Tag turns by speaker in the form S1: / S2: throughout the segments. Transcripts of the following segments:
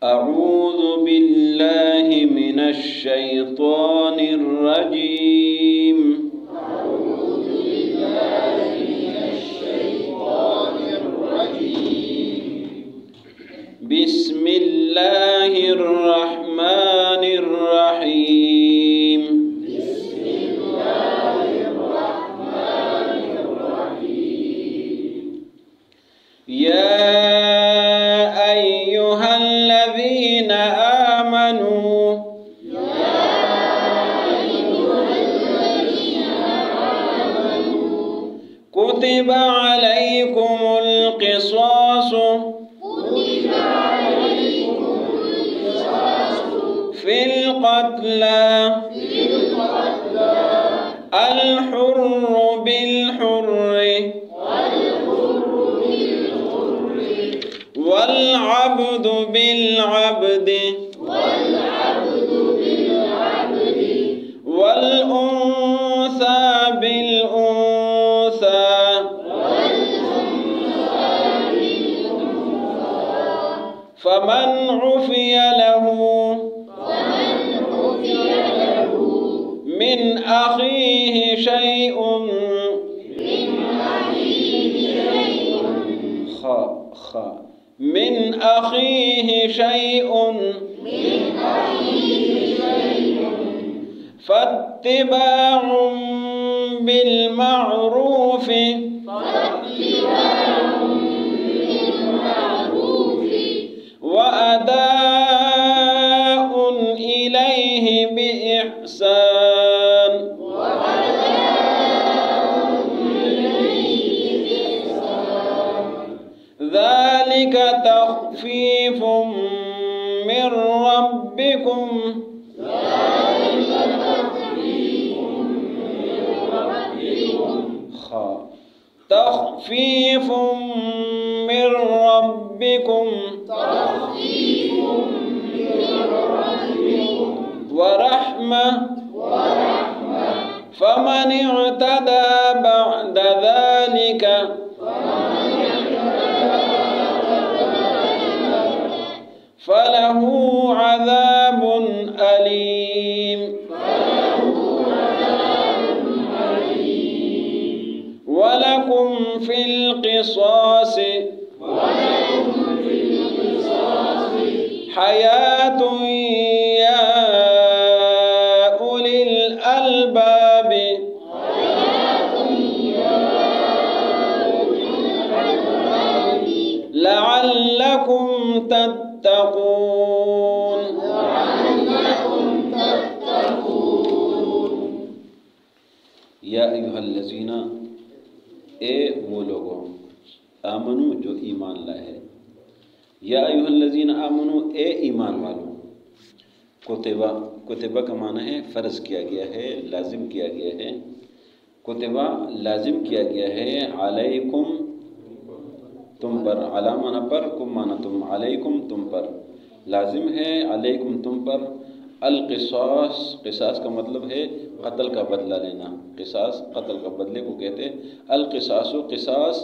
S1: أعوذ بالله من الشيطان الرجيم.
S2: أعوذ بالله من الشيطان الرجيم.
S1: بسم الله الرحمن الرحيم.
S2: بسم الله الرحمن الرحيم.
S1: يا أيها الذين آمنوا كتب عليكم القصاص في القتلى الحر بالحر والعبد بالعبد والأنثى بالأنثى فمن عفي له من أخيه شيء من أخيه شيء فاتباع بالمعروف وأداء إليه بإحسان ذلك تخفيف من ربكم تخفيف من ربكم ورحمة فمن اعتدى بعد ذلك فله عذاب أليم. ولكم في القصاص حياة يا أولي الألباب لعلكم تتقون. یا ایھا الذین، اے وہ لوگوں، آمنو جو ایمان لائے ہیں، یا ایھا الذین آمنو اے ایمان والوں، کتبہ، کتبہ کا معنی ہے فرض کیا گیا ہے، لازم کیا گیا ہے. کتبہ لازم کیا گیا ہے، علیکم تم پر، علی معنی پر، کم معنی تم، علیکم تم پر، لازم ہے علیکم تم پر. القصاص، قصاص کا مطلب ہے قتل کا بدلہ لینا. قصاص قتل کا بدلے کو کہتے ہیں. القصاص قصاص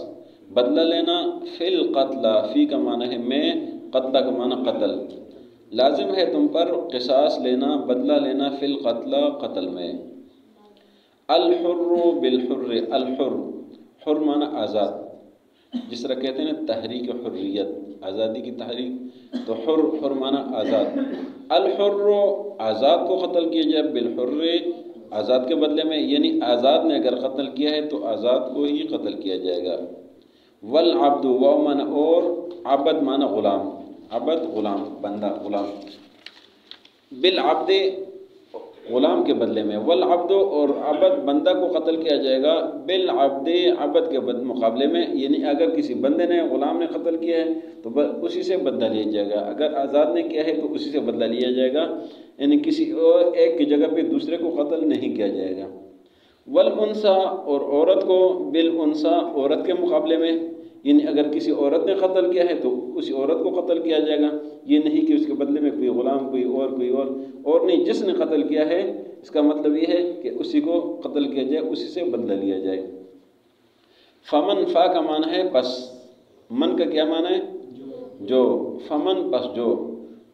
S1: بدلہ لینا. فی القتل، فی کا معنی ہے میں، قتل کا معنی قتل. لازم ہے تم پر قصاص لینا، بدلہ لینا، فی القتل قتل میں. الحر بالحر، الحر، حر معنی آزاد، جس طرح کہتے ہیں تحریک حریت، آزادی کی تحریک، تو حر، حر معنی آزاد. الحر آزاد کو قتل کیا جائے، بالحر آزاد کے بدلے میں، یعنی آزاد نے اگر قتل کیا ہے تو آزاد کو ہی قتل کیا جائے گا. والعبد، واو معنی اور، عبد معنی غلام، عبد غلام، بندہ، غلام. بالعبد غلام کے بدلے میں، والعبد اور عبد بندہ کو قتل کیا جائے گا، بالعبد عبد کے مقابلے میں. یعنی اگر کسی بندے نے، غلام نے قتل کیا ہے تو اسی سے بدلہ لیا جائے گا، اگر آزاد نے کیا ہے تو اسی سے بدلہ لیا جائے گا، یعنی کسی اور ایک کی جگہ پہ دوسرے کو قتل نہیں کیا جائے گا. والانثیٰ اور عورت کو، بالانثیٰ عورت کے مقابلے میں، یعنی اگر کسی عورت نے قتل کیا ہے تو اسی عورت کو قتل کیا جائے گا، یہ نہیں کہ اس کے بدلے میں کوئی غلام، کوئی اور نہیں، جس نے قتل کیا ہے اس کا مطلب یہ ہے کہ اسی کو قتل کیا جائے، اسی سے بدلہ لیا جائے. فمن، فا کا معنی ہے پس، من کا کیا معنی ہے جو، فمن پس جو،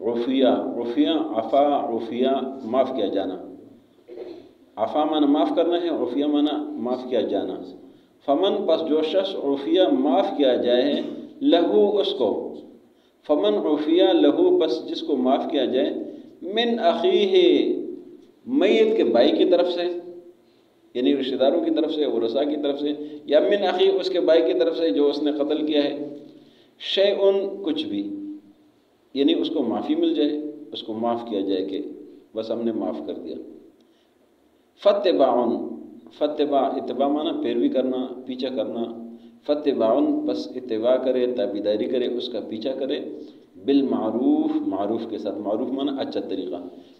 S1: عفیہ، عفیہ عفا عفیہ معاف کیا جانا، عفا مانا معاف کرنا ہے، عفیہ مانا معاف کیا جانا۔ فمن پس جو شخص عفیہ معاف کیا جائے لہو اس کو، فمن عفیہ لہو پس جس کو معاف کیا جائے من اخیہ میت کے بھائی کی طرف سے، یعنی رشتہ داروں کی طرف سے، ورثاء کی طرف سے، یا من اخی اس کے بھائی کی طرف سے جو اس نے قتل کیا ہے، شیئن کچھ بھی، یعنی اس کو معافی مل جائے، اس کو معاف کیا جائے کہ بس ہم نے معاف کر دیا۔ فتباعن، فتباع اتباع مانا پیروی کرنا، پیچھا کرنا، فتباعن پس اتباع کرے، تابعداری کرے، اس کا پیچھا کرے، بالمعروف معروف کے ساتھ، معروف مانا اچھا طریقہ،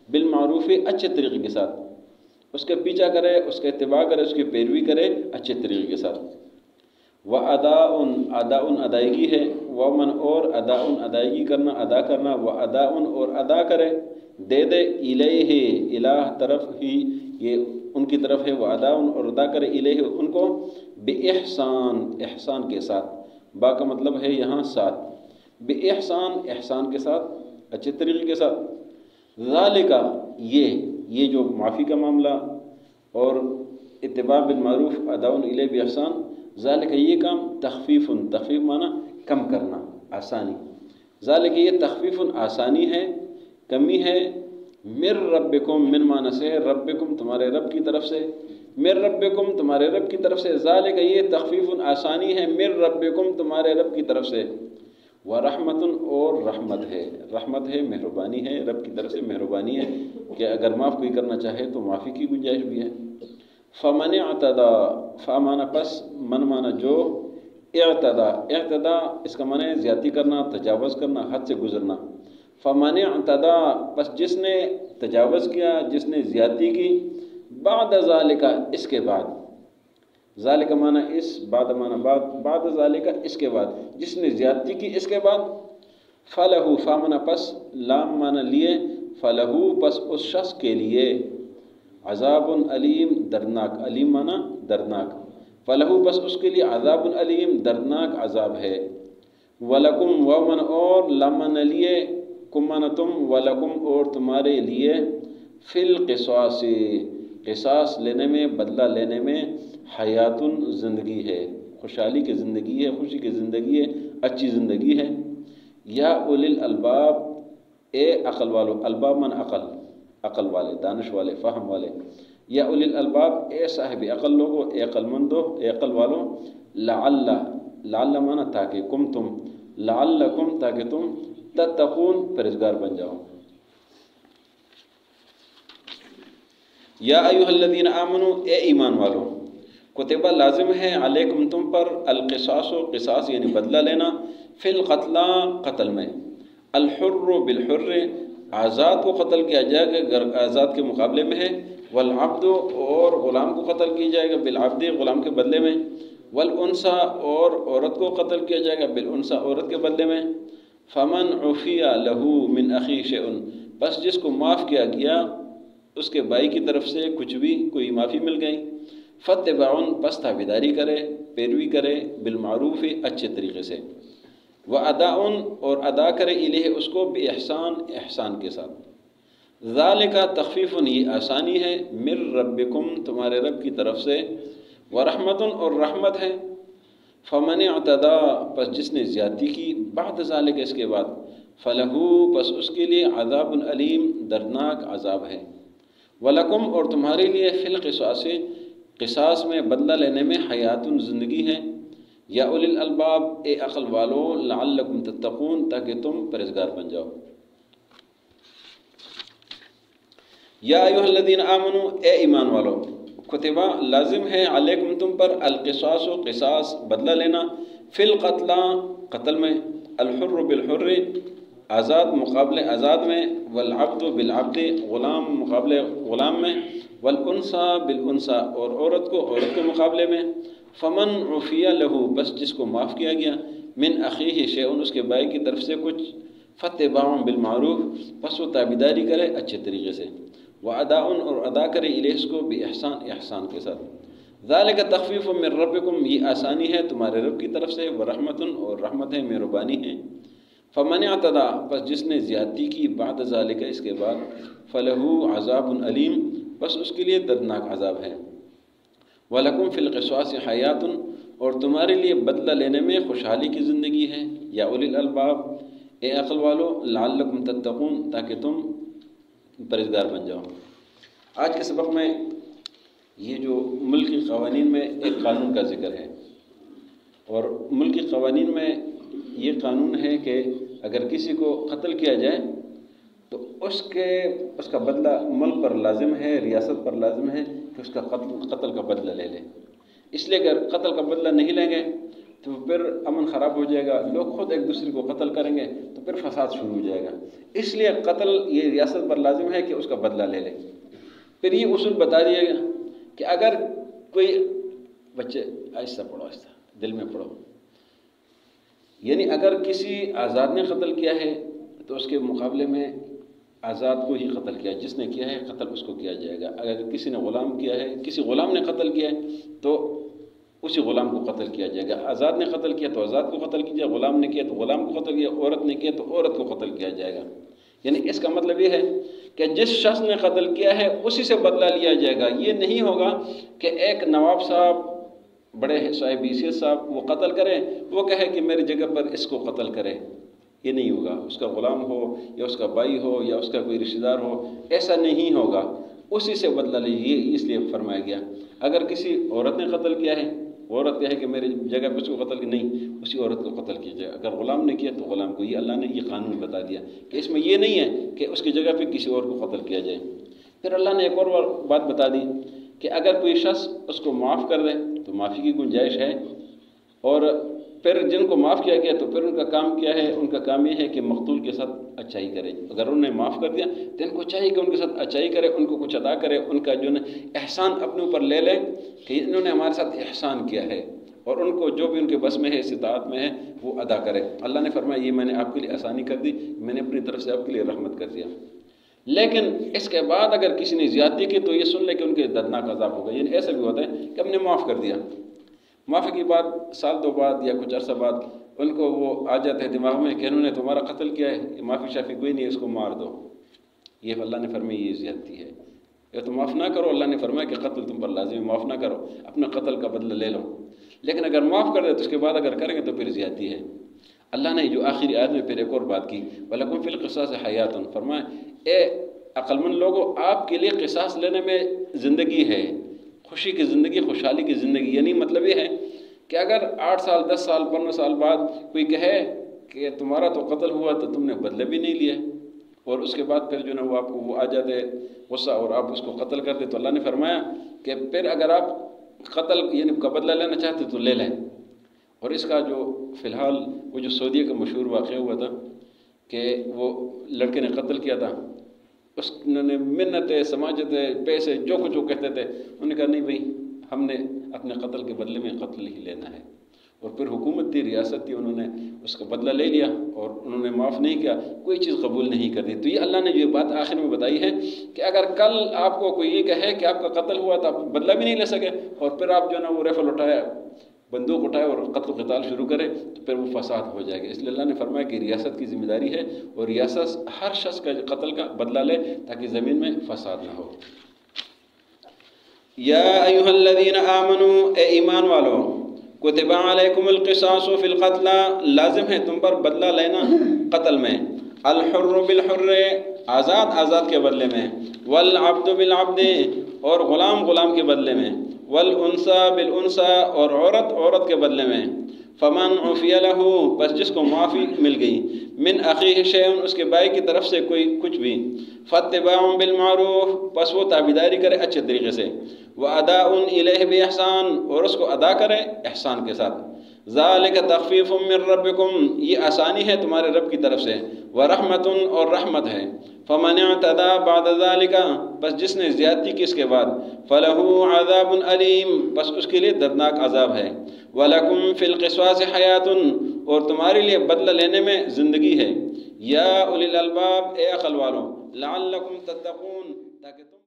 S1: بالمعروف اچھے طریقے کے ساتھ اس کا پیچھا کرے، اس کا اتباع کرے، اس کی پیروی کرے اچھے طریقے کے ساتھ۔ وَأَدَاءٌ اَدَاءٌ ادائیگی ہے، وَمَنْ اور اَدَاءٌ ادائیگی کرنا، ادا کرنا، وَأَدَاءٌ اور ادا کرے، دے دے، الیہ الہ طرف ہی، یہ ان کی طرف ہے، وَأَدَاءٌ اور ادا کرے، الیہ ان کو، بِإِحسان احسان کے ساتھ، با کا مطلب ہے یہاں ساتھ، بِإِحسان احسان کے ساتھ، اچھے طریقے کے ساتھ۔ ذالک یہ جو معافی کا معاملہ اور اتباع بالمعروف اداء الیہ بإحسان، ذالک یہ کام تخفیف، تخفیف مانا کم کرنا، آسانی، ذالک یہ تخفیف آسانی ہے، کمی ہے، من ربکم، من مانا سے ربکم تمہارے رب کی طرف سے، من ربکم تمہارے رب کی طرف سے، ذالک یہ تخفیف آسانی ہے، من ربکم تمہارے رب کی طرف سے، ورحمت اور رحمت ہے، رحمت ہے مہربانی ہے، رب کی طرف سے مہربانی ہے کہ اگر معاف کوئی کرنا چاہے تو معافی کی گنجائش بھی ہے۔ فمن اعتدى، فمانا پس، من مانا جو، اعتدى، اعتدى اس کا معنی ہے زیادتی کرنا، تجاوز کرنا، حد سے گزرنا۔ فمن اعتدى پس جس نے تجاوز کیا، جس نے زیادتی کی، بعد ذالک اس کے بعد، ذالک مانا اس، بعد مانا بعد، بعد ذالک اس کے بعد، جس نے زیادتی کی اس کے بعد، فلہ، فا مانا پس، لام مانا لیے، فلہ پس اس شخص کے لیے، عذاب علیم دردناک، علیم مانا دردناک، فلہ پس اس کے لیے عذاب علیم دردناک عذاب ہے۔ ولکم ومن اور، لمن لیے، کم مانا تم، ولکم اور تمہارے لیے، فی القصاص قصاص لینے میں، بدلہ لینے میں، حیات زندگی ہے، خوشحالی کی زندگی ہے، خوشی کی زندگی ہے، اچھی زندگی ہے۔ یا اولی الالباب اے عقل والو، الباب من عقل، عقل والے، دانش والے، فہم والے، یا اولی الالباب اے صاحب عقل لوگو، اے عقل مندو، اے عقل والو، لعل مانا تاکہ، کم تم، لعلکم تاکہ تم، تتقون پرہیزگار بن جاؤ۔ یا ایھا الذین آمنوا اے ایمان والو، کتبہ لازم ہے، علیکم تم پر، القصاص قصاص یعنی بدلہ لینا، فی القتلى قتل میں، الحر بالحر آزاد کو قتل کیا جائے گا اگر آزاد کے مقابلے میں ہے، والعبد اور غلام کو قتل کیا جائے گا، بالعبد غلام کے بدلے میں، والانثى اور عورت کو قتل کیا جائے گا، بالانثى عورت کے بدلے میں۔ فمن عفی لہ من اخی شیء بس جس کو معاف کیا گیا اس کے بھائی کی طرف سے کچھ بھی، کوئی معافی مل گئی، فتباع پس تابعداری کرے، پیروی کرے، بالمعروف اچھے طریقے سے، واداء اور ادا کرے، الیہ اس کو، باحسان احسان کے ساتھ، ذالک تخفیف یہ آسانی ہے، من ربکم تمہارے رب کی طرف سے، ورحمت اور رحمت ہے، فمن اعتدى پس جس نے زیادتی کی، بعد ذالک اس کے بعد، فلہ پس اس کے لیے، عذاب علیم دردناک عذاب ہے، ولکم اور تمہارے لیے، فی القصاص قصاص میں بدلہ لینے میں، حیات زندگی ہے، یا اولی الالباب اے عقل والو، لعلکم تتقون تاکہ تم پرہیزگار بن جاؤ۔ یا ایھا الذین آمنوا اے ایمان والو، کتبہ لازم ہے، علیکم تم پر، القصاص قصاص بدلہ لینا، فی القتلى قتل میں، الحر بالحر آزاد مقابلے آزاد میں، والعبد بالعبد غلام مقابلے غلام میں، والانثى بالانثى اور عورت کو عورت کے مقابلے میں، فمن عفی لہ بس جس کو معاف کیا گیا، من اخیہ شیء اس کے بھائی کی طرف سے کچھ، فتباع بالمعروف پس وہ تابعداری کرے اچھے طریقے سے، واداء اور ادا کرے، الیہ اس کو، باحسان احسان کے ساتھ، ذالک تخفیف من ربکم یہ آسانی ہے تمہارے رب کی طرف سے، ورحمت اور رحمت ہے، مہربانی ہے، فمن اعتدى بس جس نے زیادتی کی بعد ذالک اس کے بعد فلہو عذاب علیم بس اس کے لیے دردناک عذاب ہے۔ وَلَكُمْ فِي الْقِصَاصِ حَيَاتٌ اور تمہارے لیے بدلہ لینے میں خوشحالی کی زندگی ہے، یا اولی الالباب اے عقل والو، لعلکم تتقون تاکہ تم پرہیزگار بن جاؤ۔ آج کے سبق میں یہ جو ملکی قوانین میں ایک قانون کا ذکر ہے، اور ملکی قوانین میں یہ قانون ہے کہ اگر کسی کو قتل کیا جائے تو اس کا بدلہ ملک پر لازم ہے، ریاست پر لازم ہے کہ اس کا قتل کا بدلہ لے لے۔ اس لیے اگر قتل کا بدلہ نہیں لیں گے تو پھر امن خراب ہو جائے گا، لوگ خود ایک دوسرے کو قتل کریں گے تو پھر فساد شروع ہو جائے گا۔ اس لیے قتل یہ ریاست پر لازم ہے کہ اس کا بدلہ لے لے۔ پھر یہ اصول بتا دیا گیا کہ اگر کوئی بچے آہستہ پڑھو، آہستہ دل میں پڑھو، یعنی اگر کسی آزاد نے قتل کیا ہے تو اس کے مقابلے میں آزاد کو ہی قتل کیا، جس نے کیا ہے قتل اس کو کیا جائے گا۔ اگر کسی نے غلام کیا ہے، کسی غلام نے قتل کیا ہے تو اسی غلام کو قتل کیا جائے گا۔ آزاد نے قتل کیا تو آزاد کو قتل کیا جائے گا، غلام نے کیا تو غلام کو قتل کیا، عورت نے کیا تو عورت کو قتل کیا جائے گا۔ یعنی اس کا مطلب یہ ہے کہ جس شخص نے قتل کیا ہے اسی سے بدلہ لیا جائے گا۔ یہ نہیں ہوگا کہ ایک نواب صاحب، بڑے صاحب حیثیت صاحب وہ قتل کرے، وہ کہے کہ میری جگہ پر اس کو قتل کرے، یہ نہیں ہوگا۔ اس کا غلام ہو یا اس کا بھائی ہو یا اس کا کوئی رشتہ دار ہو، ایسا نہیں ہوگا، اسی سے بدلہ لیجیے۔ اس لیے فرمایا گیا اگر کسی عورت نے قتل کیا ہے، عورت کہے کہ میری جگہ پہ اس کو قتل کیا، نہیں، اسی عورت کو قتل کیا جائے۔ اگر غلام نے کیا تو غلام کو۔ یہ اللہ نے یہ قانون بتا دیا کہ اس میں یہ نہیں ہے کہ اس کی جگہ پہ کسی اور کو قتل کیا جائے۔ پھر اللہ نے ایک اور بات بتا دی کہ اگر کوئی شخص اس کو معاف کر دے تو معافی کی گنجائش ہے، اور پھر جن کو معاف کیا گیا تو پھر ان کا کام کیا ہے؟ ان کا کام یہ ہے کہ مقتول کے ساتھ اچھائی کرے۔ اگر انہوں نے معاف کر دیا تو ان کو چاہیے کہ ان کے ساتھ اچھائی کرے، ان کو کچھ ادا کرے، ان کا جو ہے احسان اپنے اوپر لے لیں کہ انہوں نے ہمارے ساتھ احسان کیا ہے، اور ان کو جو بھی ان کے بس میں ہے، استطاعت میں ہے، وہ ادا کرے۔ اللہ نے فرمایا یہ میں نے آپ کے لیے آسانی کر دی، میں نے اپنی طرف سے آپ کے لیے رحمت کر دیا۔ لیکن اس کے بعد اگر کسی نے زیادتی کی تو یہ سن لے کہ ان کے دردناک عذاب ہوگا۔ یعنی ایسا بھی ہوتا ہے کہ ہم نے معاف کر دیا، معافی کے بعد سال دو بعد یا کچھ عرصہ بعد ان کو وہ آ جاتے ہیں دماغ میں کہ انہوں نے تمہارا قتل کیا ہے، یہ معافی شافی کوئی نہیں ہے، اس کو مار دو۔ یہ اللہ نے فرمایا یہ زیادتی ہے، یا تو معاف نہ کرو۔ اللہ نے فرمایا کہ قتل تم پر لازم ہے، معاف نہ کرو، اپنا قتل کا بدلہ لے لو۔ لیکن اگر معاف کر دے تو اس کے بعد اگر کریں گے تو پھر زیادتی ہے۔ اللہ نے جو آخری آیت میں پھر ایک اور بات کی، وَلَكُمْ فِي الْقِصَاصِ حَيَاتٌ، فرمایا اے عقل مند لوگوں، آپ کے لیے قصاص لینے میں زندگی ہے، خوشی کی زندگی، خوشحالی کی زندگی۔ یعنی مطلب یہ ہے کہ اگر 8 سال 10 سال 15 سال بعد کوئی کہے کہ تمہارا تو قتل ہوا تو تم نے بدلہ بھی نہیں لیا، اور اس کے بعد پھر جو ہے وہ آپ کو وہ آ جاتے غصہ اور آپ اس کو قتل کرتے، تو اللہ نے فرمایا کہ پھر اگر آپ قتل یعنی کا بدلہ لینا چاہتے تو لے لیں۔ اور اس کا جو فی الحال وہ جو سعودیہ کا مشہور واقعہ ہوا تھا کہ وہ لڑکے نے قتل کیا تھا، اس نے منتیں، سماجتیں، پیسے، جو کچھ وہ کہتے تھے، انہوں نے کہا نہیں بھائی ہم نے اپنے قتل کے بدلے میں قتل ہی لینا ہے۔ اور پھر حکومت تھی، ریاست تھی، انہوں نے اس کا بدلہ لے لیا اور انہوں نے معاف نہیں کیا، کوئی چیز قبول نہیں کر دی۔ تو یہ اللہ نے جو بات آخر میں بتائی ہے کہ اگر کل آپ کو کوئی یہ کہے کہ آپ کا قتل ہوا تو آپ بدلہ بھی نہیں لے سکے، اور پھر آپ جو ہے نا وہ ریفل اٹھائے، بندوق اٹھائے اور قتل و قتال شروع کرے، تو پھر وہ فساد ہو جائے گا۔ اس لیے اللہ نے فرمایا کہ ریاست کی ذمہ داری ہے، اور ریاست ہر شخص کا قتل کا بدلہ لے تاکہ زمین میں فساد نہ ہو۔ یا ایھا الذین آمنوا، اے ایمان والو، کتب علیکم القصاص فی القتلى، لازم ہے تم پر بدلہ لینا قتل میں، الحر بالحر، آزاد کے بدلے میں، والعبد بالعبد، اور غلام کے بدلے میں، والانثى بالانثى، اور عورت کے بدلے میں، فمن عفی لہ، بس جس کو معافی مل گئی، من اخیہ شیء، اس کے بھائی کی طرف سے کوئی کچھ بھی، فاتباع بالمعروف، بس وہ تابعداری کرے اچھے طریقے سے، واداء الیہ باحسان، اور اس کو ادا کرے احسان کے ساتھ، ذالک تخفیف من ربکم، یہ آسانی ہے تمہارے رب کی طرف سے، ورحمت، اور رحمت ہے، فمن اعتدى بعد ذلك، بس جس نے زیادتی کی اس کے بعد، فلہ عذاب علیم، بس اس کے لیے دردناک عذاب ہے، وَلَكُمْ فِي الْقِصَاصِ حَيَاتٌ، اور تمہارے لیے بدلہ لینے میں زندگی ہے، یا اولی الالباب، اے عقل والوں، لعلکم تتقون، تاکہ تم